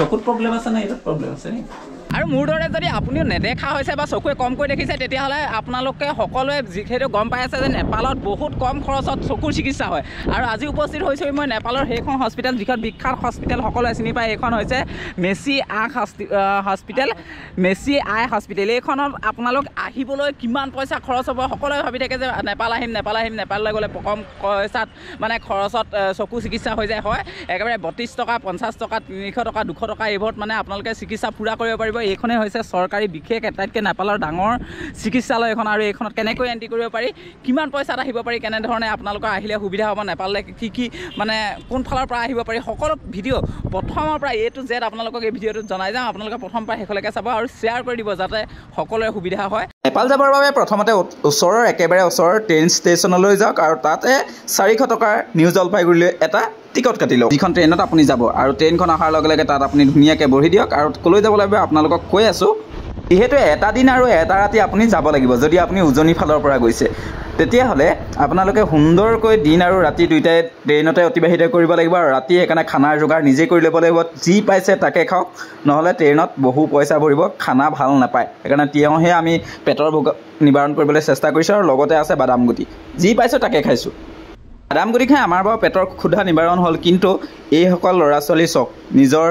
চকুত প্ৰব্লেম আছে না এইটোত প্ৰব্লেম আছে নি আৰু মোৰ দৰে যদি আপুনিও নেদেখা হৈছে বা চকুৱে কমকৈ দেখিছে তেতিয়াহ'লে আপোনালোকে সকলোৱে যিহেতু গম পাই আছে যে নেপালত বহুত কম খৰচত চকুৰ চিকিৎসা হয় আৰু আজি উপস্থিত হৈছোঁ মই নেপালৰ সেইখন হস্পিটেল যিখন বিখ্যাত হস্পিটেল সকলোৱে চিনি পায় এইখন হৈছে মেচি আই হস্পিটেল এইখনত আপোনালোক আহিবলৈ কিমান পইচা খৰচ হ'ব সকলোৱে ভাবি থাকে যে নেপাল আহিম নেপাললৈ গ'লে কম পইচাত মানে খৰচত চকু চিকিৎসা হৈ যায় হয় একেবাৰে 32 টকা 50 টকা 300 টকা 200 টকা এইবোৰত মানে আপোনালোকে চিকিৎসা পূৰা কৰিব পাৰিব এইখনে হৈছে চৰকাৰী বিশেষ এটাইতকৈ নেপালৰ ডাঙৰ চিকিৎসালয় এখন আৰু এইখনত কেনেকৈ এণ্ট্ৰি কৰিব পাৰি কিমান পইচাত আহিব পাৰি কেনেধৰণে আপোনালোকৰ আহিলে সুবিধা হ'ব নেপাললৈ কি মানে কোন ফালৰ পৰা আহিব পাৰি সকলো ভিডিঅ' প্ৰথমৰ পৰা A to Z আপোনালোকক এই ভিডিঅ'টোত জনাই যাম আপোনালোকে প্ৰথম পৰা শেষলৈকে চাব আৰু শ্বেয়াৰ কৰি দিব যাতে সকলোৰে সুবিধা হয় নেপাল যাবৰ বাবে প্ৰথমতে একেবাৰে ওচৰৰ ট্ৰেইন ষ্টেচনলৈ যাওক আৰু তাতে 400 টকাৰ নিউ জলপাইগুৰিলৈ এটা টিকট কাটি লওক যিখন ট্ৰেইনত আপুনি যাব আৰু ট্ৰেইনখন অহাৰ লগে লগে তাত আপুনি ধুনীয়াকৈ বহি দিয়ক আৰু কলৈ যাব লাগিব আপোনালোকক কৈ আছোঁ যিহেতু এটা দিন আৰু এটা ৰাতি আপুনি যাব লাগিব যদি আপুনি উজনি ফালৰ পৰা গৈছে তেতিয়াহ'লে আপোনালোকে সুন্দৰকৈ দিন আৰু ৰাতি দুইটাই ট্ৰেইনতে অতিবাহিত কৰিব লাগিব আৰু ৰাতি সেইকাৰণে খানাৰ যোগাৰ নিজে কৰি ল'ব লাগিব যি পাইছে তাকে খাওক নহ'লে ট্ৰেইনত বহু পইচা ভৰিব খানা ভাল নাপায় সেইকাৰণে তিয়ঁহে আমি পেটৰ ভোক নিবাৰণ কৰিবলৈ চেষ্টা কৰিছোঁ আৰু লগতে আছে বাদাম গুটি যি পাইছোঁ তাকে খাইছোঁ বাদাম গুটি খাই আমাৰ বাৰু পেটৰ ক্ষুধা নিবাৰণ হ'ল কিন্তু এইসকল ল'ৰা ছোৱালী চাওক নিজৰ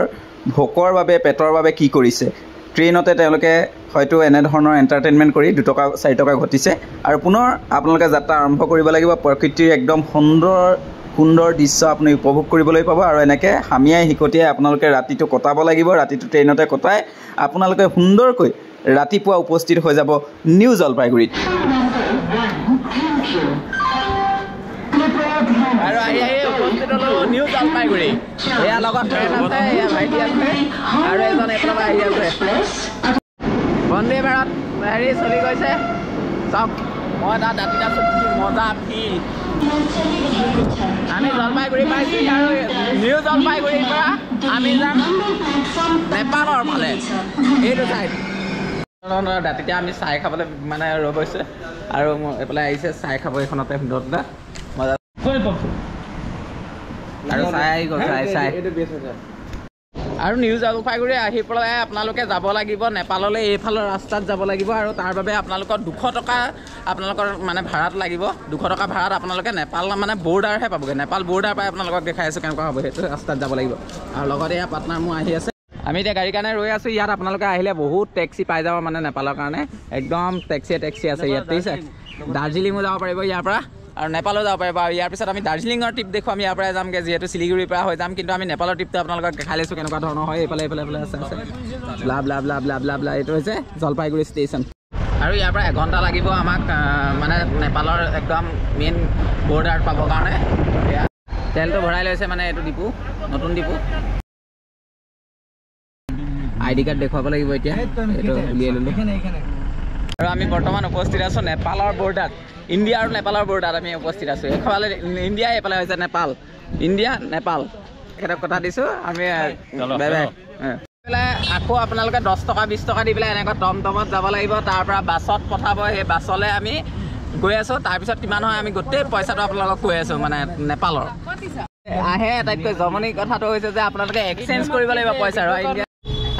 ভোকৰ বাবে পেটৰ বাবে কি কৰিছে ট্ৰেইনতে তেওঁলোকে হয়তো এনেধৰণৰ এণ্টাৰটেইনমেণ্ট কৰি 2 টকা 4 টকা ঘটিছে আৰু পুনৰ আপোনালোকে যাত্ৰা আৰম্ভ কৰিব লাগিব প্ৰকৃতিৰ একদম সুন্দৰ দৃশ্য আপুনি উপভোগ কৰিবলৈ পাব আৰু এনেকৈ হামিয়াই হিকটিয়াই আপোনালোকে ৰাতিটো কটাব লাগিব ৰাতিটো ট্ৰেইনতে কটাই আপোনালোকে সুন্দৰকৈ ৰাতিপুৱা উপস্থিত হৈ যাব নিউ জলপাইগুৰিত আৰু আহি উপস্থিত হ'লো নিউ জলপাইগুৰি এয়া লগত ট্ৰেইন আছে এয়া ভাইটি আছে আৰু এজন এফালৰ পৰা আহি আছে বন্দে ভাৰত হেৰি চলি গৈছে চাওক মই তাত দাঁতিটা চুকি মজা ফিল আমি জলপাইগুৰি পাইছোঁ আৰু নিউ জলপাইগুৰিৰ পৰা আমি যাম নেপালৰ ফালে এইটো চাইড দাঁতিতে আমি চাই খাবলৈ মানে ৰৈছে আৰু এইফালে আহিছে চাই খাব এইখনতে ভিতৰতে মজা আৰু চাই গ'ল চাই আৰু নিউ জলপাইগুৰি আহি পেলাই আপোনালোকে যাব লাগিব নেপাললৈ এইফালৰ ৰাস্তাত যাব লাগিব আৰু তাৰ বাবে আপোনালোকৰ 200 টকা আপোনালোকৰ মানে ভাড়াত লাগিব 200 টকা ভাড়াত আপোনালোকে নেপাল মানে বৰ্ডাৰহে পাবগৈ নেপাল বৰ্ডাৰ পাই আপোনালোকক দেখাই আছোঁ কেনেকুৱা হ'ব সেইটো ৰাস্তাত যাব লাগিব আৰু লগতে এয়া পাটনাৰ মোৰ আহি আছে আমি এতিয়া গাড়ীৰ কাৰণে ৰৈ আছোঁ ইয়াত আপোনালোকে আহিলে বহুত টেক্সি পাই যাব মানে নেপালৰ কাৰণে একদম টেক্সি আছে ইয়াত দেখিছে দাৰ্জিলিঙো যাব পাৰিব ইয়াৰ পৰা আৰু নেপালো যাব পাৰিব আৰু ইয়াৰ পিছত আমি দাৰ্জিলিঙৰ ট্ৰিপ দেখোঁ আমি ইয়াৰ পৰাই যামগৈ যিহেতু শিলিগুৰিৰ পৰা হৈ যাম কিন্তু আমি নেপালৰ ট্ৰিপটো আপোনালোকক দেখাই লৈছোঁ কেনেকুৱা ধৰণৰ হয় এইফালে আছে ব্লা এইটো হৈছে জলপাইগুৰি ষ্টেচন আৰু ইয়াৰ পৰা 1 ঘণ্টা লাগিব আমাক মানে নেপালৰ একদম মেইন বৰ্ডাৰ পাবৰ কাৰণে তেলটো ভৰাই লৈছে মানে এইটো ডিপু নতুন ডিপু ID কাৰ্ড দেখুৱাব লাগিব এতিয়া এইটো উলিয়াই ল'লোঁ আৰু আমি বৰ্তমান উপস্থিত আছোঁ নেপালৰ বৰ্ডাৰত ইণ্ডিয়া আৰু নেপালৰ বৰ্ডাৰত আমি উপস্থিত আছোঁ এইফালে ইণ্ডিয়া এইফালে হৈছে নেপাল ইণ্ডিয়া নেপাল তেখেতক কথা দিছোঁ আমি আকৌ আপোনালোকে 10 টকা 20 টকা দি পেলাই এনেকুৱা টমটমত যাব লাগিব তাৰ পৰা বাছত পঠাব সেই বাছলৈ আমি গৈ আছোঁ তাৰপিছত কিমান হয় আমি গোটেই পইচাটো আপোনালোকক কৈ আছোঁ মানে নেপালৰ আহে আটাইতকৈ জমনি কথাটো হৈছে যে আপোনালোকে এক্সচেঞ্জ কৰিব লাগিব পইচা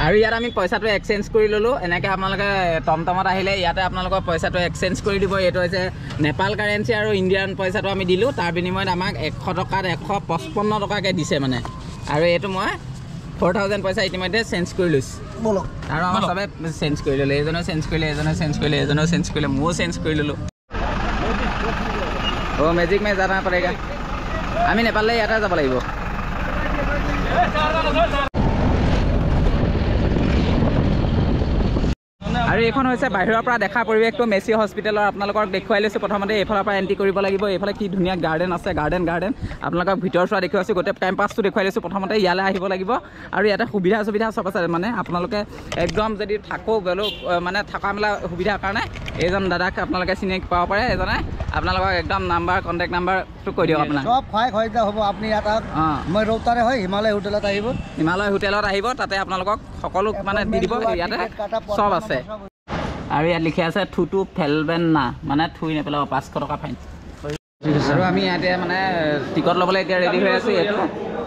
আৰু ইয়াত আমি পইচাটো এক্সচেঞ্জ কৰি ল'লোঁ এনেকৈ আপোনালোকে টমটমত আহিলে ইয়াতে আপোনালোকৰ পইচাটো এক্সচেঞ্জ কৰি দিব এইটো হৈছে নেপাল কাৰেঞ্চি আৰু ইণ্ডিয়ান পইচাটো আমি দিলোঁ তাৰ বিনিময়ত আমাক 100 টকাত 155 টকাকৈ দিছে মানে আৰু এইটো মই 4000 পইচা ইতিমধ্যে চেঞ্জ কৰি লৈছোঁ আৰু আমাৰ চবে চেঞ্জ কৰি ল'লোঁ এজনেও চেঞ্জ কৰিলে এজনেও চেঞ্জ কৰিলে ময়ো চেঞ্জ কৰি ল'লোঁ মেজিক মে জানা পৰেগা আমি নেপাললৈ ইয়াতে যাব লাগিব আৰু এইখন হৈছে বাহিৰৰ পৰা দেখা পৰিৱেশটো মেচি হস্পিটেলৰ আপোনালোকক দেখুৱাই লৈছোঁ প্ৰথমতে এইফালৰ পৰা এণ্ট্ৰি কৰিব লাগিব এইফালে কি ধুনীয়া গাৰ্ডেন আছে গাৰ্ডেন আপোনালোকক ভিতৰ চোৱা দেখুৱাইছোঁ গোটেই কেম্পাছটো দেখুৱাই লৈছোঁ প্ৰথমতে ইয়ালৈ আহিব লাগিব আৰু ইয়াতে সুবিধা চব আছে মানে আপোনালোকে একদম যদি থাকোঁ গ'লেও মানে থকা মেলা সুবিধাৰ কাৰণে এইজন দাদাক আপোনালোকে চিনি পাব পাৰে এজনে আপোনালোকক একদম নাম্বাৰ কণ্টেক্ট নাম্বাৰটো কৈ দিয়ক আপোনাক সব খোৱা হ'ব আপুনি ইয়াত মই ৰৌতাৰে হয় হিমালয় হোটেলত আহিব তাতে আপোনালোকক সকলো মানে দি দিব ইয়াতে চব আছে আৰু ইয়াত লিখি আছে থুটু ফেলবেন না মানে থুই নেপেলাব 500 টকা ফাইন আৰু আমি ইয়াতে মানে টিকট ল'বলৈ এতিয়া ৰেডি হৈ আছোঁ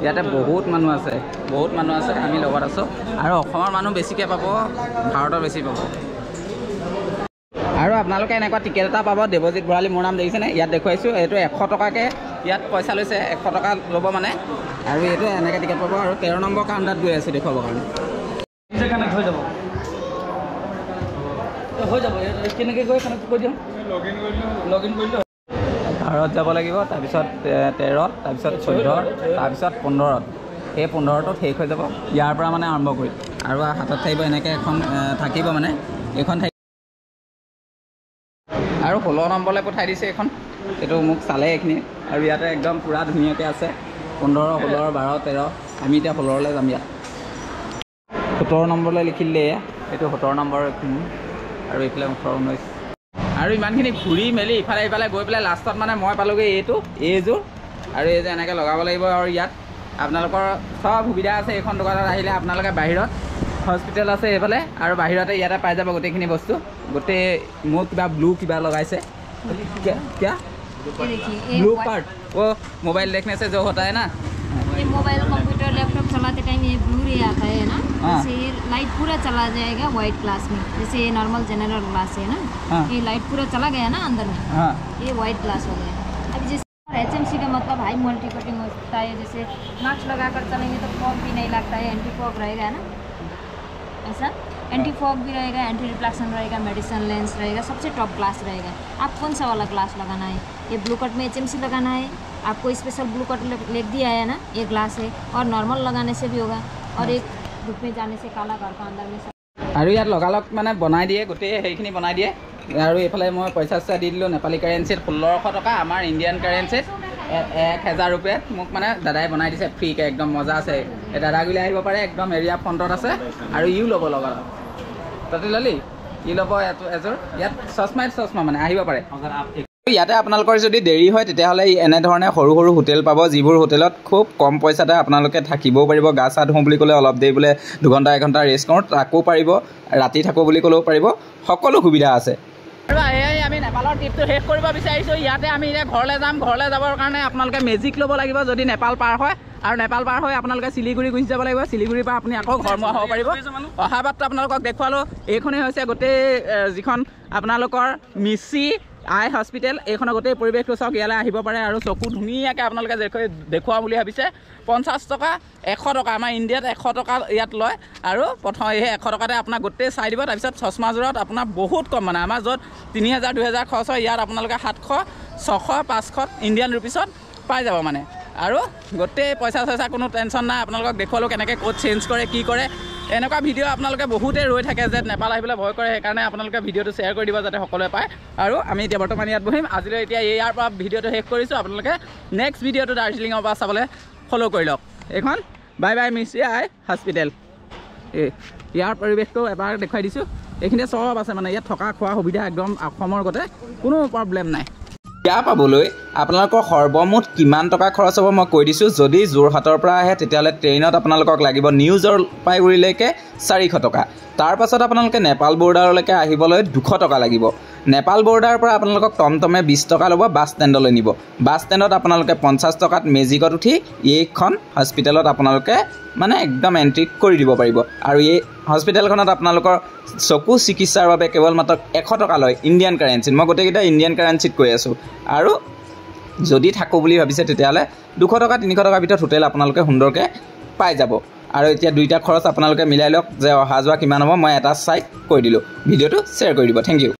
ইয়াতে বহুত মানুহ আছে আমি লগত আছোঁ আৰু অসমৰ মানুহ বেছিকৈ পাব ভাৰতৰ বেছি পাব আৰু আপোনালোকে এনেকুৱা টিকেট এটা পাব দেৱজিৎ ভৰালী মোৰ নাম দেখিছেনে ইয়াত দেখুৱাইছোঁ এইটো 100 টকাকৈ ইয়াত পইচা লৈছে 100 টকা ল'ব মানে আৰু এইটো এনেকৈ টিকেট পাব আৰু 13 নম্বৰ কাউণ্টাৰত গৈ আছোঁ দেখুৱাবৰ কাৰণে হৈ যাব কেনেকৈ গৈ কানেক্ট কৰি দিওঁ লগ ইন কৰিলোঁ 12ত যাব লাগিব তাৰপিছত 13ত তাৰপিছত 14ত তাৰপিছত 15ত এই 15টোত শেষ হৈ যাব ইয়াৰ পৰা মানে আৰম্ভ কৰি আৰু হাতত থাকিব এনেকৈ এখন থাকিব মানে এইখন আৰু 16 নম্বৰলৈ পঠাই দিছে এইখন এইটো মোক চালে এইখিনি আৰু ইয়াতে একদম পূৰা ধুনীয়াকৈ আছে 15 16 12 13 আমি এতিয়া 16লৈ যাম ইয়াত 17 নম্বৰলৈ লিখিলে এইটো 17 নম্বৰ আৰু এইফালে 18 19 আৰু ইমানখিনি ঘূৰি মেলি ইফালে গৈ পেলাই লাষ্টত মানে মই পালোগৈ এইযোৰ আৰু এই যে এনেকৈ লগাব লাগিব আৰু ইয়াত আপোনালোকৰ সব সুবিধা আছে এইখন দোকানত আহিলে আপোনালোকে বাহিৰত হস্পিটেল আছে এইফালে আৰু বাহিৰতে ইয়াতে পাই যাব গোটেইখিনি বস্তু গোটেই মোক কিবা ব্লু কিবা লগাইছে क्या ब्लू पार्ट वो मोबाइल देखने से जो होता है ना ये मोबाइल कंप्यूटर लैपटॉप चलाते टाइम ये ब्लू रे आता है ना जैसे ये लाइट पूरा चला जाएगा व्हाइट ग्लास में जैसे ये नॉर्मल जनरल ग्लास है ना ये लाइट पूरा चला गया ना अंदर में ये व्हाइट ग्लास हो गया अभी जैसे HMC का मतलब हाई मल्टी कटिंग होता है जैसे मास्क लगाकर चलेंगे तो फॉग भी नहीं लगता है एंटी फॉग रहेगा ना ऐसा एंटी फॉग भी रहेगा एंटी रिफ्लेक्शन रहेगा मेडिसिन लेंस रहेगा सबसे टॉप क्लास रहेगा आप कौन सा वाला ग्लास लगाना है ये ब्लू कट में HMC लगाना है आपको स्पेशल ब्लू कट लिख दिया है ना ये ग्लास है और नॉर्मल लगाने से भी होगा और एक धूप में जाने से काला घर का अंदर में আৰু ইয়াত লগালগ মানে বনাই দিয়ে গোটেই সেইখিনি বনাই দিয়ে আৰু এইফালে মই পইচা চইচা দি দিলোঁ নেপালী কাৰেঞ্চিত 1600 টকা আমাৰ ইণ্ডিয়ান কাৰেঞ্চিত 1000 रुपये মোক মানে দাদাই বনাই দিছে ফ্ৰীকৈ একদম মজা আছে এই দাদাগুলি আহিব পাৰে একদম এৰিয়া ফ্ৰণ্টত আছে আৰু ইও ল'ব লগা তাতে ল'লি ই ল'ব এযোৰ ইয়াত চশমা মানে আহিব পাৰে ইয়াতে আপোনালোকৰ যদি দেৰি হয় তেতিয়াহ'লে এনেধৰণে সৰু হোটেল পাব যিবোৰ হোটেলত খুব কম পইচাতে আপোনালোকে থাকিবও পাৰিব গা চা ধুওঁ বুলি ক'লে অলপ দেৰি বোলে 2 ঘণ্টা 1 ঘণ্টা ৰেষ্ট কৰোঁ তাকো পাৰিব ৰাতি থাকোঁ বুলি ক'লেও পাৰিব সকলো সুবিধা আছে আৰু আমি নেপালৰ ট্ৰিপটো শেষ কৰিব বিচাৰিছোঁ ইয়াতে আমি এতিয়া ঘৰলৈ যাম ঘৰলৈ যাবৰ কাৰণে আপোনালোকে মেজিক ল'ব লাগিব যদি নেপাল পাৰ হয় আৰু নেপাল পাৰ হৈ আপোনালোকে শিলিগুৰি গুচি যাব লাগিব শিলিগুৰিৰ পৰা আপুনি আকৌ ঘৰমুৱা হ'ব পাৰিব অহা বাৰটো আপোনালোকক দেখুৱালোঁ এইখনেই হৈছে গোটেই যিখন আপোনালোকৰ মিচি আই হস্পিটেল এইখনৰ গোটেই পৰিৱেশটো চাওক ইয়ালৈ আহিব পাৰে আৰু চকু ধুনীয়াকৈ আপোনালোকে দেখুৱাওঁ বুলি ভাবিছে 50 টকা 100 টকা আমাৰ ইণ্ডিয়াত 100 টকা ইয়াত লয় আৰু প্ৰথম এই 100 টকাতে আপোনাক গোটেই চাই দিব তাৰপিছত চশমাযোৰত আপোনাৰ বহুত কম মানে আমাৰ য'ত 3000 2000 খৰচ হয় ইয়াত আপোনালোকে 700 600 500 ইণ্ডিয়ান ৰুপিছত পাই যাব মানে আৰু গোটেই পইচা চইচা কোনো টেনশ্যন নাই আপোনালোকক দেখুৱালোঁ কেনেকৈ ক'ত চেঞ্জ কৰে কি কৰে এনেকুৱা ভিডিঅ' আপোনালোকে বহুতে ৰৈ থাকে যে নেপাল আহিবলৈ ভয় কৰে সেইকাৰণে আপোনালোকে ভিডিঅ'টো শ্বেয়াৰ কৰি দিব যাতে সকলোৱে পায় আৰু আমি এতিয়া বৰ্তমান ইয়াত বহিম আজিলৈ এতিয়া ইয়াৰ পৰা ভিডিঅ'টো শেষ কৰিছোঁ আপোনালোকে নেক্সট ভিডিঅ'টো দাৰ্জিলিঙৰ পৰা চাবলৈ ফ'ল' কৰি লওক এইখন বাই বাই মিচি আই হস্পিটেল ইয়াৰ পৰিৱেশটো এবাৰ দেখুৱাই দিছোঁ এইখিনিতে চব আছে মানে ইয়াত থকা খোৱা সুবিধা একদম অসমৰ গতে কোনো প্ৰব্লেম নাই ইয়াৰ পাবলৈ আপোনালোকৰ সৰ্বমুঠ কিমান টকা খৰচ হ'ব মই কৈ দিছোঁ যদি যোৰহাটৰ পৰা আহে তেতিয়াহ'লে ট্ৰেইনত আপোনালোকক লাগিব নিউ জলপাইগুৰিলৈকে 400 টকা তাৰ পাছত আপোনালোকে নেপাল বৰ্ডাৰলৈকে আহিবলৈ 200 টকা লাগিব নেপাল বৰ্ডাৰৰ পৰা আপোনালোকক টমটমে 20 টকা ল'ব বাছ ষ্টেণ্ডলৈ নিব বাছ ষ্টেণ্ডত আপোনালোকে 50 টকাত মেজিকত উঠি এইখন হস্পিটেলত আপোনালোকে মানে একদম এণ্ট্ৰি কৰি দিব পাৰিব আৰু এই হস্পিটেলখনত আপোনালোকৰ চকু চিকিৎসাৰ বাবে কেৱল মাত্ৰ 100 টকা লয় ইণ্ডিয়ান কাৰেঞ্চিত মই গোটেইকেইটা ইণ্ডিয়ান কাৰেঞ্চিত কৈ আছোঁ আৰু যদি থাকোঁ বুলি ভাবিছে তেতিয়াহ'লে 200 টকা 300 টকাৰ ভিতৰত হোটেল আপোনালোকে সুন্দৰকৈ পাই যাব আৰু এতিয়া দুইটা খৰচ আপোনালোকে মিলাই লওক যে অহা যোৱা কিমান হ'ব মই এটা চাই কৈ দিলোঁ ভিডিঅ'টো শ্বেয়াৰ কৰি দিব থেংক ইউ